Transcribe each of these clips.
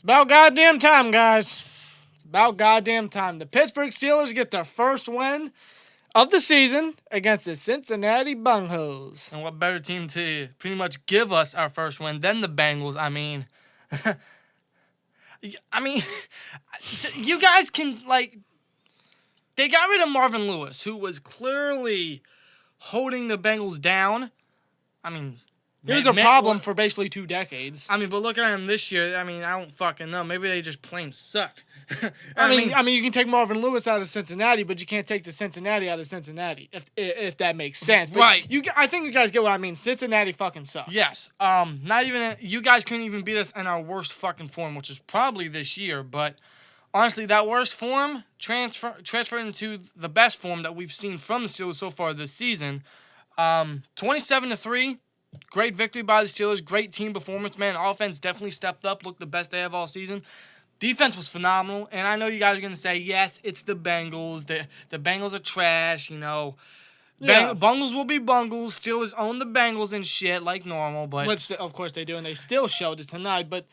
About goddamn time, guys. It's about goddamn time. The Pittsburgh Steelers get their first win of the season against the Cincinnati Bengals. And what better team to pretty much give us our first win than the Bengals? I mean, you guys can, they got rid of Marvin Lewis, who was clearly holding the Bengals down. I mean, He was a problem for basically 2 decades. I mean, but look at him this year. I mean, I don't fucking know. Maybe they just plain suck. I mean, you can take Marvin Lewis out of Cincinnati, but you can't take the Cincinnati out of Cincinnati, if that makes sense. But right. I think you guys get what I mean. Cincinnati fucking sucks. Yes. You guys couldn't even beat us in our worst fucking form, which is probably this year. But honestly, that worst form transferred into the best form that we've seen from the Steelers so far this season. 27-3. Great victory by the Steelers. Great team performance, man. Offense definitely stepped up. Looked the best they have all season. Defense was phenomenal. And I know you guys are going to say, yes, it's the Bengals. The Bengals are trash, you know. Yeah. Bungles will be bungles. Steelers own the Bengals and shit like normal. But Which, of course, they do, and they still showed it tonight. But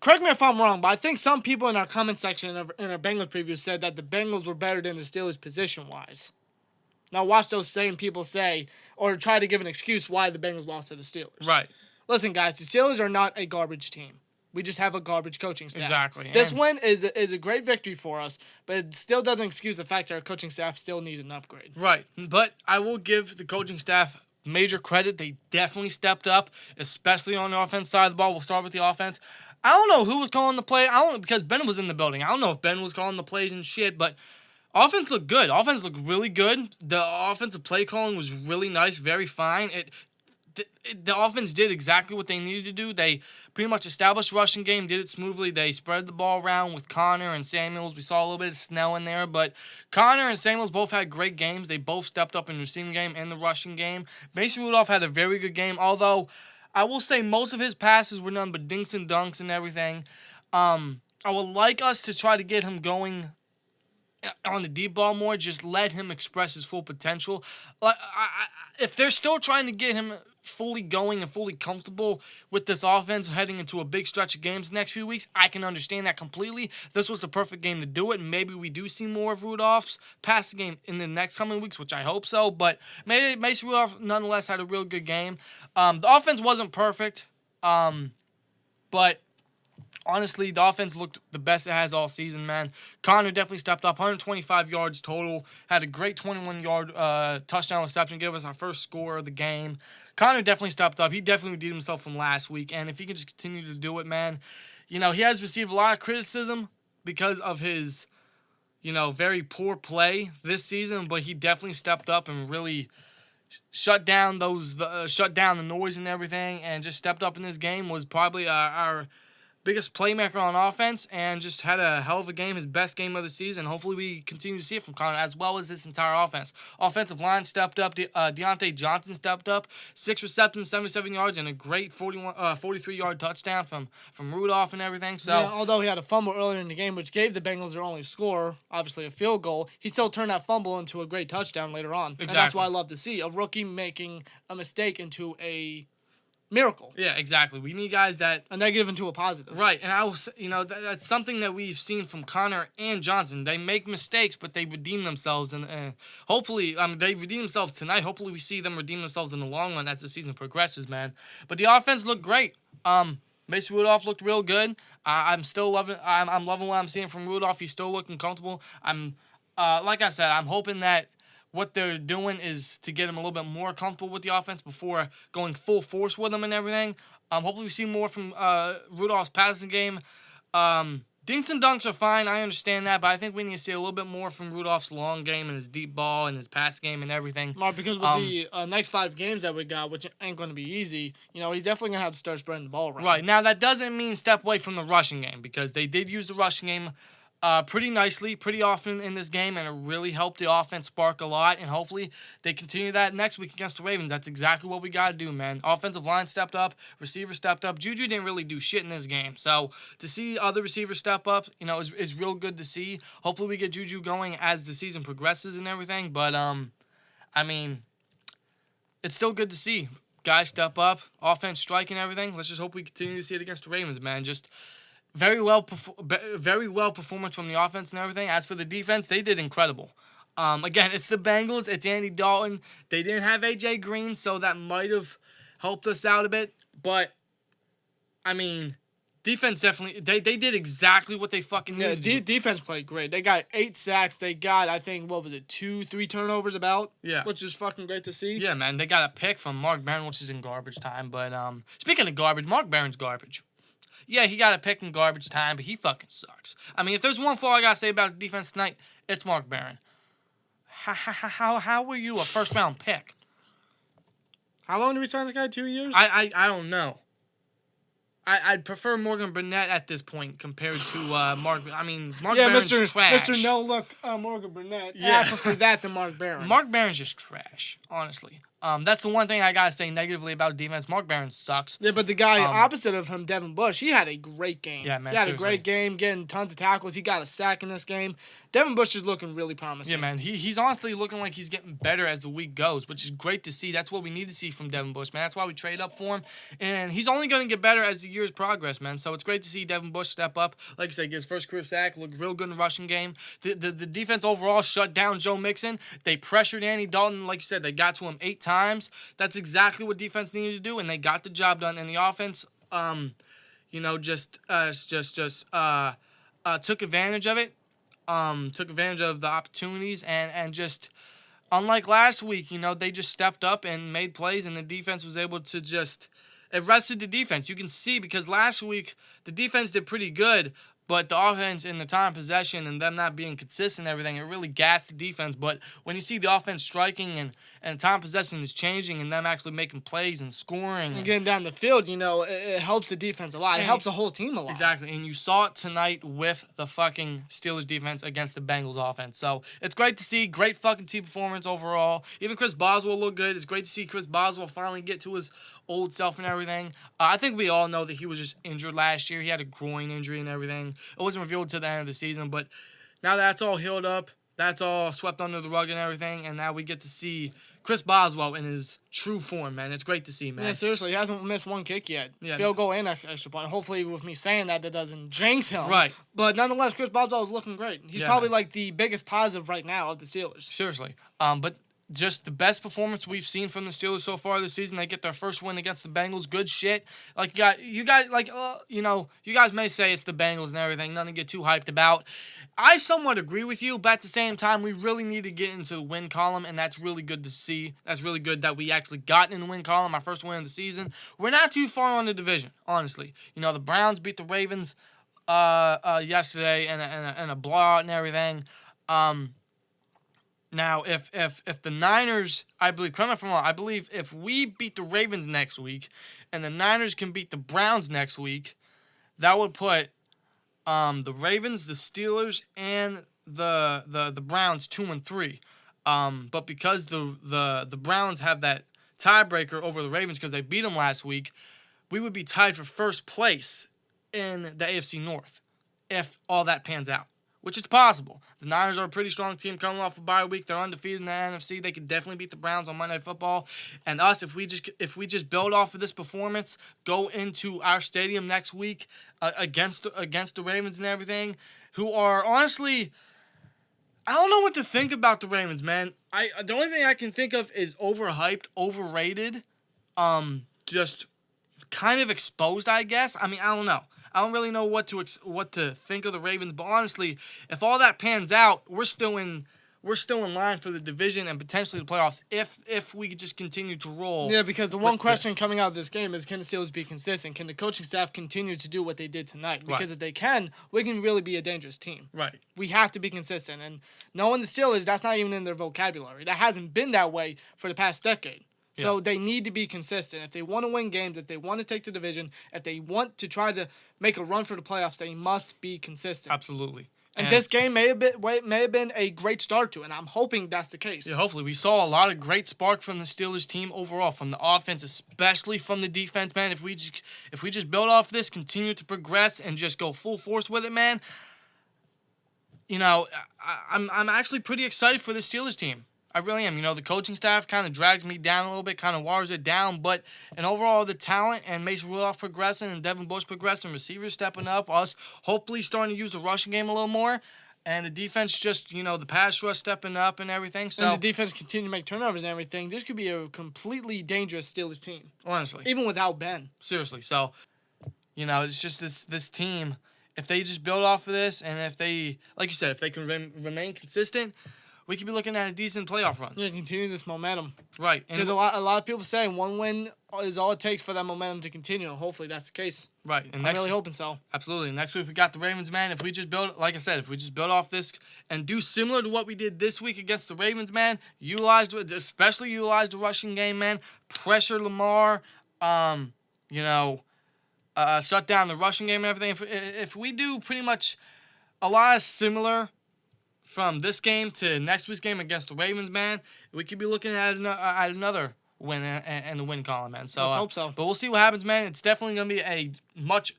correct me if I'm wrong, but I think some people in our comment section in our Bengals preview said that the Bengals were better than the Steelers position-wise. Now watch those same people say, or try to give an excuse why the Bengals lost to the Steelers. Right. Listen, guys, the Steelers are not a garbage team. We just have a garbage coaching staff. Exactly. This win is a great victory for us, but it still doesn't excuse the fact that our coaching staff still needs an upgrade. Right. But I will give the coaching staff major credit. They definitely stepped up, especially on the offense side of the ball. We'll start with the offense. I don't know who was calling the play. Because Ben was in the building. I don't know if Ben was calling the plays and shit, but offense looked good. Offense looked really good. The offensive play calling was really nice, very fine. The offense did exactly what they needed to do. They pretty much established rushing game, did it smoothly. They spread the ball around with Connor and Samuels. We saw a little bit of Snell in there, but Connor and Samuels both had great games. They both stepped up in the receiving game and the rushing game. Mason Rudolph had a very good game, although I will say most of his passes were none but dinks and dunks and everything. I would like us to try to get him going on the deep ball more. Just let him express his full potential. If they're still trying to get him fully going and fully comfortable with this offense heading into a big stretch of games the next few weeks, I can understand that completely. This was the perfect game to do it. Maybe we do see more of Rudolph's passing game in the next coming weeks, which I hope so. But Mason Rudolph nonetheless had a real good game. The offense wasn't perfect, but honestly, the offense looked the best it has all season, man. Connor definitely stepped up, 125 yards total, had a great 21-yard touchdown reception, gave us our first score of the game. Connor definitely stepped up. He definitely redeemed himself from last week, and if he can just continue to do it, man, he has received a lot of criticism because of his, very poor play this season, but he definitely stepped up and really shut down the noise and everything, and just stepped up in this game. Was probably our biggest playmaker on offense, and just had a hell of a game, his best game of the season. Hopefully we continue to see it from Connor, as well as this entire offense. Offensive line stepped up. Deontay Johnson stepped up. 6 receptions, 77 yards, and a great 43-yard touchdown from Rudolph and everything. So, yeah, although he had a fumble earlier in the game, which gave the Bengals their only score, obviously a field goal, he still turned that fumble into a great touchdown later on. Exactly. And that's what I love to see, a rookie making a mistake into a miracle. Yeah, exactly. We need guys that a negative into a positive. Right, and that's something that we've seen from Connor and Johnson. They make mistakes, but they redeem themselves, and hopefully, they redeem themselves tonight. Hopefully, we see them redeem themselves in the long run as the season progresses, man. But the offense looked great. Mason Rudolph looked real good. I'm still loving. I'm loving what I'm seeing from Rudolph. He's still looking comfortable. Like I said, I'm hoping that what they're doing is to get him a little bit more comfortable with the offense before going full force with him and everything. Hopefully we see more from Rudolph's passing game. Dinks and dunks are fine. I understand that, but I think we need to see a little bit more from Rudolph's long game and his deep ball and his pass game and everything. Mark, because with the next 5 games that we got, which ain't going to be easy, he's definitely going to have to start spreading the ball around. Right. Now, that doesn't mean step away from the rushing game, because they did use the rushing game pretty nicely, pretty often in this game, and it really helped the offense spark a lot, and hopefully they continue that next week against the Ravens. That's exactly what we got to do, man. Offensive line stepped up, receiver stepped up. Juju didn't really do shit in this game, so to see other receivers step up, is real good to see. Hopefully we get Juju going as the season progresses and everything, but, it's still good to see guys step up, offense strike and everything. Let's just hope we continue to see it against the Ravens, man. Just very well performance from the offense and everything. As for the defense, they did incredible. Again, it's the Bengals. It's Andy Dalton. They didn't have A.J. Green, so that might have helped us out a bit. But, I mean, defense definitely, they did exactly what they fucking needed to do. Defense played great. They got 8 sacks. They got, I think, 2-3 turnovers about? Yeah. Which is fucking great to see. Yeah, man. They got a pick from Mark Barron, which is in garbage time. But speaking of garbage, Mark Barron's garbage. Yeah, he got a pick in garbage time, but he fucking sucks. I mean, if there's one flaw I gotta say about the defense tonight, it's Mark Barron. How were you a first-round pick? How long did we sign this guy? 2 years? I don't know. I'd prefer Morgan Burnett at this point compared to Mark. I mean, Mark Barron's trash. Mr. No Look, Morgan Burnett. Yeah. I prefer that than Mark Barron. Mark Barron's just trash, honestly. That's the one thing I gotta say negatively about defense. Mark Barron sucks. Yeah, but the guy opposite of him, Devin Bush, he had a great game. Yeah, man. He had seriously. a great game, getting tons of tackles. He got a sack in this game. Devin Bush is looking really promising. Yeah, man. He's honestly looking like he's getting better as the week goes, which is great to see. That's what we need to see from Devin Bush, man. That's why we trade up for him. And he's only going to get better as the years progress, man. So it's great to see Devin Bush step up. Like I said, get his first career sack, looked real good in the rushing game. The defense overall shut down Joe Mixon. They pressured Andy Dalton. Like you said, they got to him 8 times. That's exactly what defense needed to do, and they got the job done. And the offense, took advantage of it. Took advantage of the opportunities and just, unlike last week, they just stepped up and made plays, and the defense was able to just, it rested the defense. You can see because last week the defense did pretty good, but the offense in the time possession and them not being consistent and everything, it really gassed the defense. But when you see the offense striking and time possession is changing and them actually making plays and scoring. And getting down the field, it helps the defense a lot. It helps the whole team a lot. Exactly. And you saw it tonight with the fucking Steelers defense against the Bengals offense. So it's great to see. Great fucking team performance overall. Even Chris Boswell looked good. It's great to see Chris Boswell finally get to his old self and everything. I think we all know that he was just injured last year. He had a groin injury and everything. It wasn't revealed to the end of the season, but now that's all healed up. That's all swept under the rug and everything, and now we get to see Chris Boswell in his true form, man. It's great to see, man. Yeah, seriously, he hasn't missed one kick yet. Yeah. Field goal and extra point. Hopefully, with me saying that doesn't jinx him. Right. But nonetheless, Chris Boswell is looking great. He's probably like the biggest positive right now of the Steelers. Seriously. But just the best performance we've seen from the Steelers so far this season. They get their first win against the Bengals. Good shit. Like you guys may say it's the Bengals and everything. Nothing to get too hyped about. I somewhat agree with you, but at the same time, we really need to get into the win column, and that's really good to see. That's really good that we actually got in the win column, our first win of the season. We're not too far on the division, honestly. The Browns beat the Ravens yesterday in a blowout and everything. Now, if the Niners, I believe, correct me if I'm wrong, I believe if we beat the Ravens next week and the Niners can beat the Browns next week, that would put the Ravens, the Steelers, and the Browns 2-3. But because the Browns have that tiebreaker over the Ravens because they beat them last week, we would be tied for first place in the AFC North if all that pans out, which is possible. The Niners are a pretty strong team coming off a bye week. They're undefeated in the NFC. They could definitely beat the Browns on Monday Night Football. And us, if we just build off of this performance, go into our stadium next week against the Ravens and everything, who are honestly, I don't know what to think about the Ravens, man. The only thing I can think of is overhyped, overrated, just kind of exposed, I guess. I mean, I don't know. I don't really know what to think of the Ravens, but honestly, if all that pans out, we're still in line for the division and potentially the playoffs if we could just continue to roll. Yeah, because the one question coming out of this game is, can the Steelers be consistent? Can the coaching staff continue to do what they did tonight? Because if they can, we can really be a dangerous team. Right. We have to be consistent, and knowing the Steelers, that's not even in their vocabulary. That hasn't been that way for the past decade. So they need to be consistent. If they want to win games, if they want to take the division, if they want to try to make a run for the playoffs, they must be consistent. Absolutely. And this game may have been a great start to it, and I'm hoping that's the case. Yeah, hopefully. We saw a lot of great spark from the Steelers team overall, from the offense, especially from the defense, man. If we just build off this, continue to progress, and just go full force with it, man, I'm actually pretty excited for the Steelers team. I really am. The coaching staff kind of drags me down a little bit, kind of waters it down. But and overall, the talent and Mason Rudolph progressing and Devin Bush progressing, receivers stepping up, us hopefully starting to use the rushing game a little more. And the defense just, the pass rush stepping up and everything. So and the defense continue to make turnovers and everything. This could be a completely dangerous Steelers team. Honestly. Even without Ben. Seriously. So, it's just this team. If they just build off of this, and if they, like you said, if they can remain consistent, we could be looking at a decent playoff run. Yeah, continue this momentum. Right. Because a lot of people say one win is all it takes for that momentum to continue. Hopefully that's the case. Right. And I'm really hoping so. Absolutely. Next week we got the Ravens, man. If we just build, like I said, if we just build off this and do similar to what we did this week against the Ravens, man, especially utilize the rushing game, man. Pressure Lamar, shut down the rushing game and everything. If we do pretty much a lot of similar from this game to next week's game against the Ravens, man, we could be looking at another win and the win column, man. So let's hope so. But we'll see what happens, man. It's definitely going to be a much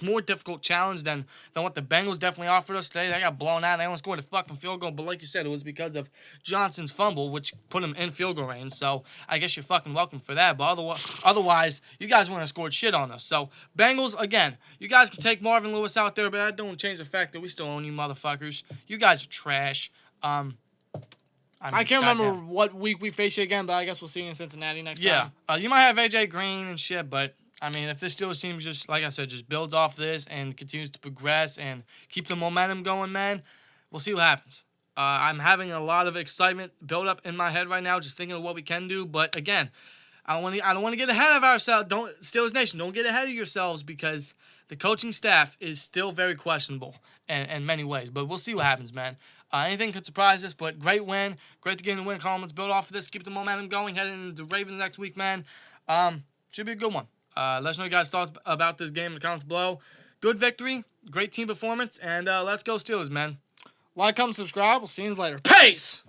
more difficult challenge than what the Bengals definitely offered us today. They got blown out. They only scored a fucking field goal. But like you said, it was because of Johnson's fumble, which put him in field goal range. So I guess you're fucking welcome for that. But otherwise, you guys wouldn't have scored shit on us. So Bengals, again, you guys can take Marvin Lewis out there, but that don't change the fact that we still own you motherfuckers. You guys are trash. I can't remember what week we face you again, but I guess we'll see you in Cincinnati next time. Yeah, you might have AJ Green and shit, but if this Steelers team just, like I said, just builds off this and continues to progress and keep the momentum going, man, we'll see what happens. I'm having a lot of excitement build up in my head right now, just thinking of what we can do. But again, I don't want to get ahead of ourselves. Steelers Nation, don't get ahead of yourselves because the coaching staff is still very questionable in many ways. But we'll see what happens, man. Anything could surprise us, but great win. Great to get in the win column. Let's build off of this. Keep the momentum going. Heading into the Ravens next week, man. Should be a good one. Let us know your guys' thoughts about this game in the comments below. Good victory. Great team performance. And let's go Steelers, man. Like, comment, subscribe. We'll see you later. Peace!